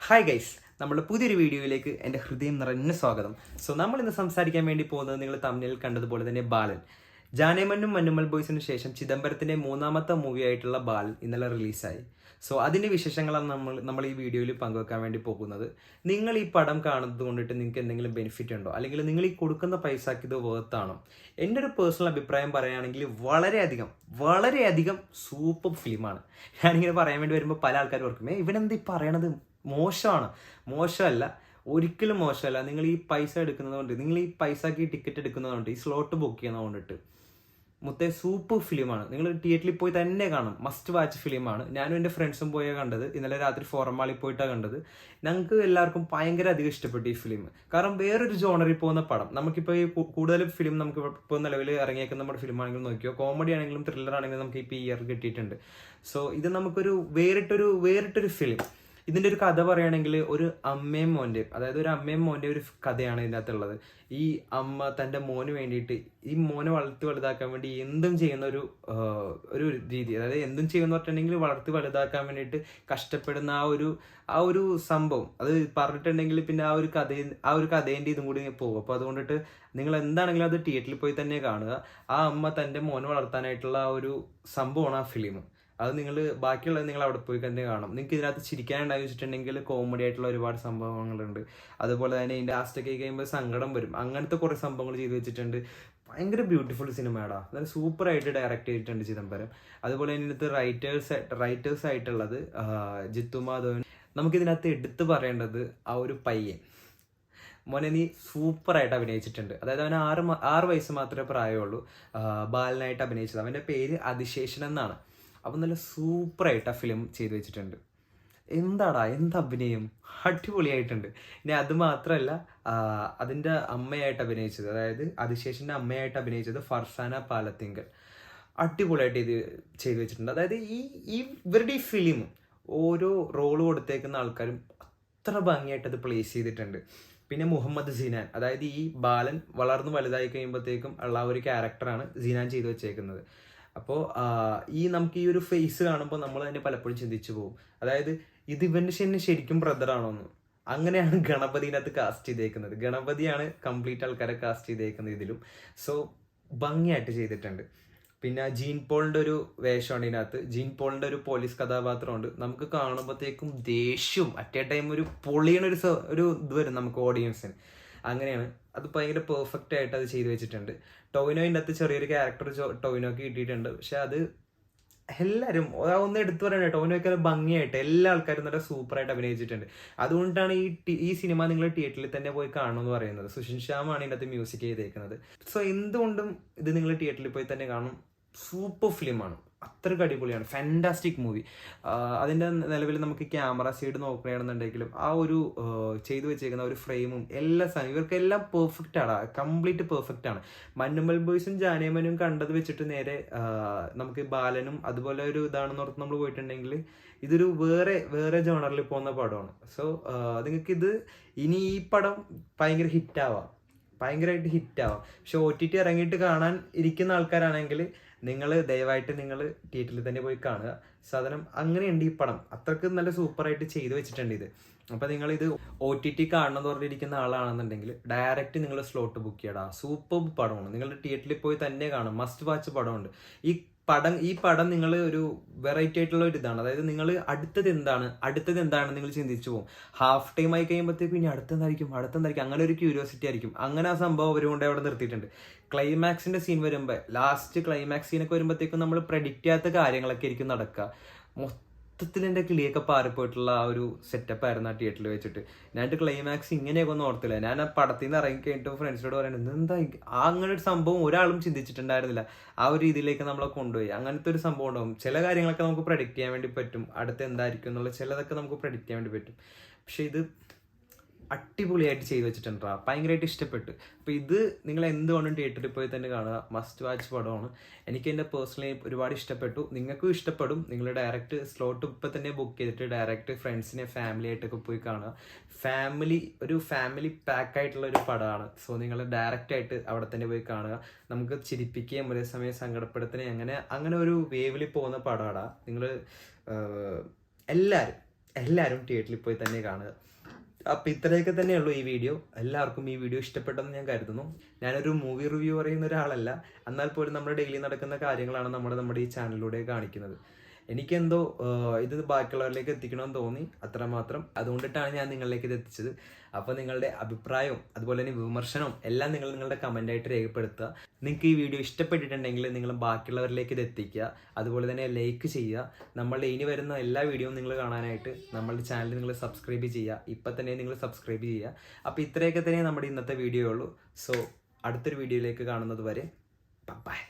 Hi guys, നമ്മുടെ പുതിയൊരു വീഡിയോയിലേക്ക് എൻ്റെ ഹൃദയം നിറഞ്ഞ സ്വാഗതം. നമ്മൾ ഇന്ന് സംസാരിക്കാൻ വേണ്ടി പോകുന്നത് നിങ്ങൾ തമ്മിൽ കണ്ടതുപോലെ തന്നെ ബാലൻ. ജാനേമന്നും മന്നുമൽ ബോയ്സിന് ശേഷം ചിദംബരത്തിൻ്റെ മൂന്നാമത്തെ മൂവി ആയിട്ടുള്ള ബാലൻ ഇന്നലെ റിലീസായി. അതിൻ്റെ വിശേഷങ്ങളാണ് നമ്മൾ ഈ വീഡിയോയിൽ പങ്കുവെക്കാൻ വേണ്ടി പോകുന്നത്. നിങ്ങൾ ഈ പടം കാണുന്നത് കൊണ്ടിട്ട് നിങ്ങൾക്ക് എന്തെങ്കിലും ബെനിഫിറ്റ് ഉണ്ടോ, അല്ലെങ്കിൽ നിങ്ങൾ ഈ കൊടുക്കുന്ന പൈസക്ക് ഇത് വേർത്താണോ? എൻ്റെ ഒരു പേഴ്സണൽ അഭിപ്രായം പറയുകയാണെങ്കിൽ വളരെയധികം സൂപ്പർ ഫിലിമാണ്. ഞാനിങ്ങനെ പറയാൻ വേണ്ടി വരുമ്പോൾ പല ആൾക്കാർ ഓർക്കും, ഇവനെന്ത് ഈ പറയണത്, മോശമല്ല, ഒരിക്കലും മോശമല്ല. നിങ്ങൾ ഈ പൈസ എടുക്കുന്നതുകൊണ്ട്, നിങ്ങൾ ഈ പൈസക്ക് ഈ ടിക്കറ്റ് എടുക്കുന്നതുകൊണ്ട്, ഈ സ്ലോട്ട് ബുക്ക് ചെയ്യുന്നതുകൊണ്ടിട്ട് സൂപ്പർ ഫിലിമാണ്. നിങ്ങൾ തിയേറ്ററിൽ പോയി തന്നെ കാണും. മസ്റ്റ് വാച്ച് ഫിലിമാണ്. ഞാനും എൻ്റെ ഫ്രണ്ട്സും പോയാണ് കണ്ടത്. ഇന്നലെ രാത്രി ഫോറമാളിൽ പോയിട്ടാണ് കണ്ടത്. ഞങ്ങൾക്ക് എല്ലാവർക്കും ഭയങ്കര അധികം ഇഷ്ടപ്പെട്ടു ഈ ഫിലിം. കാരണം വേറൊരു ജോണറിൽ പോകുന്ന പടം. നമുക്കിപ്പോൾ ഈ കൂടുതൽ ഫിലിം നമുക്ക് ഇപ്പോൾ നിലവിൽ ഇറങ്ങിയേക്കുന്ന നമ്മുടെ ഫിലിം ആണെങ്കിലും നോക്കിയോ, കോമഡി ആണെങ്കിലും ത്രില്ലർ ആണെങ്കിലും നമുക്ക് ഇപ്പോൾ ഈ ഇയർ കിട്ടിയിട്ടുണ്ട്. ഇത് നമുക്കൊരു വേറിട്ടൊരു ഫിലിം. ഇതിൻ്റെ ഒരു കഥ പറയുകയാണെങ്കിൽ ഒരു അമ്മയും മോൻ്റെ ഒരു കഥയാണ് ഇതിൻ്റെ അകത്തുള്ളത്. ഈ അമ്മ തൻ്റെ മോന് വേണ്ടിയിട്ട്, ഈ മോനെ വളർത്തി വലുതാക്കാൻ വേണ്ടി എന്തും ചെയ്യുന്ന ഒരു രീതി, അതായത് എന്തും ചെയ്യുമെന്ന് പറഞ്ഞിട്ടുണ്ടെങ്കിൽ വളർത്തി വലുതാക്കാൻ വേണ്ടിയിട്ട് കഷ്ടപ്പെടുന്ന ആ ഒരു സംഭവം അത് പറഞ്ഞിട്ടുണ്ടെങ്കിൽ പിന്നെ ആ ഒരു കഥേൻ്റെ ഇതും കൂടി പോകും. അപ്പോൾ അതുകൊണ്ടിട്ട് നിങ്ങൾ എന്താണെങ്കിലും അത് തിയേറ്ററിൽ പോയി തന്നെ കാണുക. ആ അമ്മ തൻ്റെ മോനെ വളർത്താനായിട്ടുള്ള ആ ഒരു സംഭവമാണ് ആ ഫിലിം. അത് ബാക്കിയുള്ളത് നിങ്ങൾ അവിടെ പോയി തന്നെ കാണും. നിങ്ങൾക്ക് ഇതിനകത്ത് ചിരിക്കാനുണ്ടായി വെച്ചിട്ടുണ്ടെങ്കിൽ കോമഡി ആയിട്ടുള്ള ഒരുപാട് സംഭവങ്ങളുണ്ട്. അതുപോലെ തന്നെ ഇതിൻ്റെ ലാസ്റ്റൊക്കെ കഴിയുമ്പോൾ സങ്കടം വരും. അങ്ങനത്തെ കുറേ സംഭവങ്ങൾ ചെയ്തു വെച്ചിട്ടുണ്ട്. ഭയങ്കര ബ്യൂട്ടിഫുൾ സിനിമയാടാ. നല്ല സൂപ്പറായിട്ട് ഡയറക്റ്റ് ചെയ്തിട്ടുണ്ട് ചിദംബരം. അതുപോലെ തന്നെ ഇതിനകത്ത് റൈറ്റേഴ്സ് ആയിട്ടുള്ളത് ജിത്തു മാധവൻ. നമുക്കിതിനകത്ത് എടുത്തു പറയേണ്ടത് ആ ഒരു പയ്യൻ മോനെ, നീ സൂപ്പറായിട്ട് അഭിനയിച്ചിട്ടുണ്ട്. അതായത് അവന് 6 വയസ്സ് മാത്രമേ പ്രായമുള്ളൂ. ബാലനായിട്ട് അഭിനയിച്ചത്. അവൻ്റെ പേര് അതിശേഷൻ എന്നാണ്. അപ്പം നല്ല സൂപ്പറായിട്ട് ആ ഫിലിം ചെയ്തു വെച്ചിട്ടുണ്ട്. എന്ത് അഭിനയം, അടിപൊളിയായിട്ടുണ്ട്. ഇനി അത് മാത്രമല്ല, അതിൻ്റെ അമ്മയായിട്ട് അഭിനയിച്ചത്, അതായത് അതിശേഷൻ്റെ അമ്മയായിട്ട് അഭിനയിച്ചത് ഫർസാന പാലത്തിങ്കൽ. അടിപൊളിയായിട്ട് ഇത് ചെയ്തു വെച്ചിട്ടുണ്ട്. അതായത് ഇവരുടെ ഈ ഫിലിം ഓരോ റോള് കൊടുത്തേക്കുന്ന ആൾക്കാരും അത്ര ഭംഗിയായിട്ട് അത് പ്ലേസ് ചെയ്തിട്ടുണ്ട്. പിന്നെ മുഹമ്മദ് സിനാൻ, അതായത് ഈ ബാലൻ വളർന്നു വലുതായി കഴിയുമ്പോഴത്തേക്കും ഉള്ള ഒരു ക്യാരക്ടറാണ് സിനാൻ ചെയ്തു വെച്ചേക്കുന്നത്. അപ്പോൾ നമുക്ക് ഈ ഒരു ഫേസ് കാണുമ്പോൾ നമ്മൾ തന്നെ പലപ്പോഴും ചിന്തിച്ചു പോകും, അതായത് ഇത് ഇവൻ്റെ ശരിക്കും ബ്രദറാണോന്ന്. അങ്ങനെയാണ് ഗണപതിനകത്ത് കാസ്റ്റ് ചെയ്തേക്കുന്നത്. ഗണപതിയാണ് കംപ്ലീറ്റ് ആൾക്കാരെ കാസ്റ്റ് ചെയ്തേക്കുന്നത് ഇതിലും. ഭംഗിയായിട്ട് ചെയ്തിട്ടുണ്ട്. പിന്നെ ജീൻ പോളിൻ്റെ ഒരു വേഷമാണ് ഇതിനകത്ത്. ജീൻ പോളിൻ്റെ ഒരു പോലീസ് കഥാപാത്രമുണ്ട്. നമുക്ക് കാണുമ്പോഴത്തേക്കും ദേഷ്യം അറ്റ് എ ടൈം ഒരു പൊളിയണ ഒരു ഇത് വരും നമുക്ക് ഓഡിയൻസിന്. അങ്ങനെയാണ് അത് ഭയങ്കര പെർഫെക്റ്റ് ആയിട്ട് അത് ചെയ്തു വെച്ചിട്ടുണ്ട്. ടോവിനോയിൻ്റെ അകത്ത് ചെറിയൊരു ക്യാരക്ടർ ടോവിനോക്ക് കിട്ടിയിട്ടുണ്ട്. പക്ഷെ അത് എല്ലാവരും ഒന്ന് എടുത്തു പറയണേ, ടോവിനോയ്ക്ക് അത് ഭംഗിയായിട്ട് എല്ലാ ആൾക്കാരും നല്ല സൂപ്പറായിട്ട് അഭിനയിച്ചിട്ടുണ്ട്. അതുകൊണ്ടാണ് ഈ സിനിമ നിങ്ങൾ തിയേറ്ററിൽ തന്നെ പോയി കാണണമെന്ന് പറയുന്നത്. സുഷിൻ ശ്യാമാണ് ഇതിനകത്ത് മ്യൂസിക് ചെയ്തേക്കുന്നത്. എന്തുകൊണ്ടും ഇത് നിങ്ങൾ തിയേറ്ററിൽ പോയി തന്നെ കാണും. സൂപ്പർ ഫിലിമാണ്, അത്രയ്ക്ക് അടിപൊളിയാണ്. Fantastic movie. അതിൻ്റെ നിലവിൽ നമുക്ക് ക്യാമറ സൈഡ് നോക്കുകയാണെന്നുണ്ടെങ്കിലും ആ ഒരു ചെയ്തു വെച്ചേക്കുന്ന ഒരു ഫ്രെയിമും എല്ലാ ഇവർക്കെല്ലാം പെർഫെക്റ്റ് ആണ്, കംപ്ലീറ്റ് പെർഫെക്റ്റ് ആണ്. മന്നുമൽ ബോയ്സും ജാനേമനും കണ്ടത് വെച്ചിട്ട് നേരെ നമുക്ക് ബാലനും അതുപോലെ ഒരു ഇതാണെന്ന് ഓർത്ത് നമ്മൾ പോയിട്ടുണ്ടെങ്കിൽ ഇതൊരു വേറെ ജോണറിൽ പോകുന്ന പടമാണ്. നിങ്ങൾക്കിത് ഇനി ഈ പടം ഭയങ്കരമായിട്ട് ഹിറ്റാവാം. പക്ഷെ OTT ഇറങ്ങിയിട്ട് കാണാൻ ഇരിക്കുന്ന ആൾക്കാരാണെങ്കിൽ ദയവായിട്ട് നിങ്ങൾ തിയേറ്ററിൽ തന്നെ പോയി കാണുക. സാധനം അങ്ങനെയുണ്ട് ഈ പടം. അത്രക്ക് നല്ല സൂപ്പറായിട്ട് ചെയ്തു വെച്ചിട്ടുണ്ട് ഇത്. അപ്പം നിങ്ങളിത് OTT കാണണം എന്ന് പറഞ്ഞിരിക്കുന്ന ആളാണെന്നുണ്ടെങ്കിൽ ഡയറക്റ്റ് നിങ്ങൾ സ്ലോട്ട് ബുക്ക് ചെയ്യടാ. സൂപ്പർ പടമാണ്. നിങ്ങൾ തിയേറ്ററിൽ പോയി തന്നെ കാണും. മസ്റ്റ് വാച്ച് പടമുണ്ട്. ഈ പടം നിങ്ങൾ ഒരു വെറൈറ്റി ആയിട്ടുള്ള ഒരു ഇതാണ്. അതായത് നിങ്ങൾ അടുത്തത് എന്താണ് നിങ്ങൾ ചിന്തിച്ചു പോകും. ഹാഫ് ടൈം ആയി കഴിയുമ്പോഴത്തേക്കും ഇനി അടുത്തെന്തായിരിക്കും അങ്ങനെ ഒരു ക്യൂരിയോസിറ്റി ആയിരിക്കും. അങ്ങനെ ആ സംഭവം അവരുകൊണ്ട് അവിടെ നിർത്തിയിട്ടുണ്ട്. ക്ലൈമാക്സിന്റെ സീൻ വരുമ്പോൾ, ലാസ്റ്റ് ക്ലൈമാക്സ് സീനൊക്കെ വരുമ്പോഴത്തേക്കും നമ്മൾ പ്രെഡിക്റ്റ് ചെയ്യാത്ത കാര്യങ്ങളൊക്കെ ആയിരിക്കും നടക്കുക. മൊത്തത്തിൽ എൻ്റെ കിളിയൊക്കെ പാറിപ്പോയിട്ടുള്ള ആ ഒരു സെറ്റപ്പ് ആയിരുന്നു ആ തിയേറ്ററിൽ വെച്ചിട്ട്. ഞാനിട്ട് ക്ലൈമാക്സ് ഇങ്ങനെയൊക്കെ ഒന്നും ഓർത്തില്ല. ഞാൻ ആ പടത്തിൽ നിന്ന് ഇറങ്ങി കഴിഞ്ഞിട്ട് ഫ്രണ്ട്സിനോട് പറയുന്നത് എന്താ അങ്ങനെ ഒരു സംഭവം ഒരാളും ചിന്തിച്ചിട്ടുണ്ടായിരുന്നില്ല. ആ ഒരു രീതിയിലേക്ക് നമ്മളെ കൊണ്ടുപോയി. അങ്ങനത്തെ ഒരു സംഭവം ഉണ്ടാവും. ചില കാര്യങ്ങളൊക്കെ നമുക്ക് പ്രെഡിക്റ്റ് ചെയ്യാൻ വേണ്ടി പറ്റും, അടുത്ത് എന്തായിരിക്കും എന്നുള്ള ചിലതൊക്കെ നമുക്ക് പ്രെഡിക്റ്റ് ചെയ്യാൻ വേണ്ടി പറ്റും. പക്ഷെ ഇത് അടിപൊളിയായിട്ട് ചെയ്തു വെച്ചിട്ടുണ്ടാ. ഭയങ്കരമായിട്ട് ഇഷ്ടപ്പെട്ടു. അപ്പോൾ ഇത് നിങ്ങൾ എന്തുകൊണ്ടും തിയേറ്ററിൽ പോയി തന്നെ കാണുക. മസ്റ്റ് വാച്ച് പടമാണ്. എനിക്ക് എൻ്റെ പേഴ്സണലി ഒരുപാട് ഇഷ്ടപ്പെട്ടു. നിങ്ങൾക്കും ഇഷ്ടപ്പെടും. നിങ്ങൾ ഡയറക്റ്റ് സ്ലോട്ട് ഇപ്പം തന്നെ ബുക്ക് ചെയ്തിട്ട് ഡയറക്റ്റ് ഫ്രണ്ട്സിനെ ഫാമിലി ആയിട്ടൊക്കെ പോയി കാണുക. ഒരു ഫാമിലി പാക്ക് ആയിട്ടുള്ള ഒരു പടമാണ്. നിങ്ങൾ ഡയറക്റ്റ് ആയിട്ട് അവിടെ തന്നെ പോയി കാണുക. നമുക്ക് ചിരിപ്പിക്കുകയും ഒരേ സമയം സങ്കടപ്പെടുത്തുകയും അങ്ങനെ ഒരു വേവിൽ പോകുന്ന പടമാണ്. നിങ്ങൾ എല്ലാവരും തിയേറ്ററിൽ പോയി തന്നെ കാണുക. അപ്പം ഇത്രയൊക്കെ തന്നെയുള്ളൂ ഈ വീഡിയോ. എല്ലാവർക്കും ഈ വീഡിയോ ഇഷ്ടപ്പെട്ടെന്ന് ഞാൻ കരുതുന്നു. ഞാനൊരു മൂവി റിവ്യൂ പറയുന്ന ഒരാളല്ല, എന്നാൽ പോലും നമ്മുടെ ഡെയിലി നടക്കുന്ന കാര്യങ്ങളാണ് നമ്മുടെ ഈ ചാനലിലൂടെ കാണിക്കുന്നത്. എനിക്കെന്തോ ഇത് ബാക്കിയുള്ളവരിലേക്ക് എത്തിക്കണമെന്ന് തോന്നി, അത്രമാത്രം. അതുകൊണ്ടിട്ടാണ് ഞാൻ നിങ്ങളിലേക്ക് ഇത് എത്തിച്ചത്. അപ്പോൾ നിങ്ങളുടെ അഭിപ്രായവും അതുപോലെ തന്നെ വിമർശനവും എല്ലാം നിങ്ങളുടെ കമൻ്റായിട്ട് രേഖപ്പെടുത്തുക. നിങ്ങൾക്ക് ഈ വീഡിയോ ഇഷ്ടപ്പെട്ടിട്ടുണ്ടെങ്കിൽ നിങ്ങൾ ബാക്കിയുള്ളവരിലേക്ക് ഇത് എത്തിക്കുക. അതുപോലെ തന്നെ ലൈക്ക് ചെയ്യുക. നമ്മളുടെ ഇനി വരുന്ന എല്ലാ വീഡിയോയും നിങ്ങൾ കാണാനായിട്ട് നമ്മളുടെ ചാനൽ നിങ്ങൾ സബ്സ്ക്രൈബ് ചെയ്യുക. ഇപ്പം തന്നെ നിങ്ങൾ സബ്സ്ക്രൈബ് ചെയ്യുക. അപ്പോൾ ഇത്രയൊക്കെ തന്നെ നമ്മുടെ ഇന്നത്തെ വീഡിയോ ഉള്ളൂ. സോ അടുത്തൊരു വീഡിയോയിലേക്ക് കാണുന്നത് വരെ ബൈ.